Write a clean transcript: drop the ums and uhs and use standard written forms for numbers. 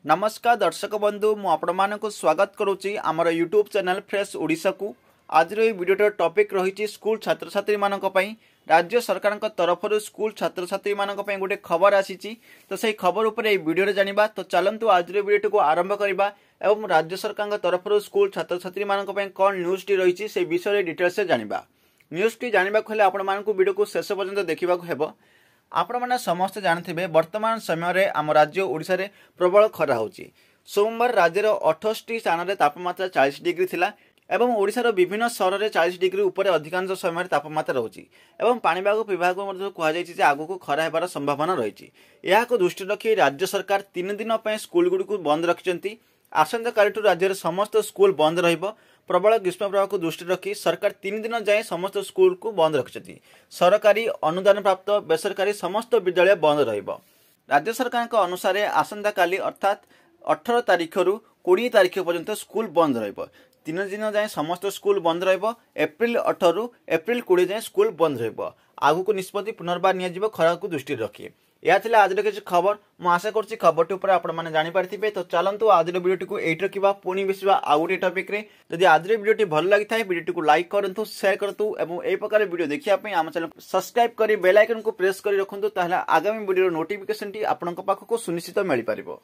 नमस्कार दर्शक बंधु मु आपको स्वागत करुच्ची आमर यूट्यूब चैनल फ्रेश ओडिशा को। आज भिडियो टॉपिक रही स्कूल छात्र छात्री मानक राज्य सरकार तरफ स्कूल छात्र छात्री मानक गोटे खबर आसी तो सही खबर उपर भिडियो जानिबा। तो चलतु आज भिडियो को आरंभ करवा एवं राज्य सरकार तरफ स्कूल छात्र छात्री मानक कौन न्यूज टी रही से विषय डिटेल्स जानिबा। न्यूज टी जानिबा हेले आपण भिडियो को शेष पर्यंत देखा हेब। आपण मैंने समस्त जानते वर्तमान समय आम राज्य ओडिशा रे प्रबल खरा होची। सोमवार राज्यर 28 स्थान में तापमात्रा 40 डिग्री थिला एवं ओडिशार विभिन्न सहर में 40 डिग्री उपर अधिकांश समय तापमात्रा रही एवं पाणीपाग विभाग कहुई आगक खरा होबार संभावना रही। यह दृष्टि रखी राज्य सरकार 3 दिन स्कूल गुड़ी बंद रखिंट। आसंता कालिठू राज्य समस्त स्कूल बंद रहिबो। प्रबल ग्रीष्म प्रवाह को दृष्टि रखी सरकार 3 दिन जाए समस्त स्कूल को बंद रखिंट। सरकारी अनुदान प्राप्त बेसरकारी समस्त विद्यालय बंद रहिबो। राज्य सरकार अनुसार आसंता काली अर्थात 18 तारीख रु 20 तारीख पर्यंत स्कूल बंद रहिबो। 3 दिन जाए समस्त स्कूल बंद रहिबो। एप्रिल 18 रु एप्रिल 20 जाए स्कूल बंद रहिबो। आगु निष्पत्ति पुनर्बार नियाजिबो खरा को दृष्टि रखी। यह थिला आज किसी खबर। मु आशा करछि खबरटी उपर आपण माने जानि पारथिबे। तो चलंतु आज वीडियोटी को एट रखिबा पुणी बेसिबा आउ गोटे टॉपिक रे। जदि आज वीडियोटी भल लागि थाए वीडियोटी को लाइक करंतु, शेयर करंतु एवं एई प्रकार वीडियो देखिया पई आम चैनल सब्सक्राइब करी बेल आइकन को प्रेस करी रखंतु। ताहले आगामी वीडियो नोटिफिकेशन टी आपनक पाखको सुनिश्चित मिलि पारिबो।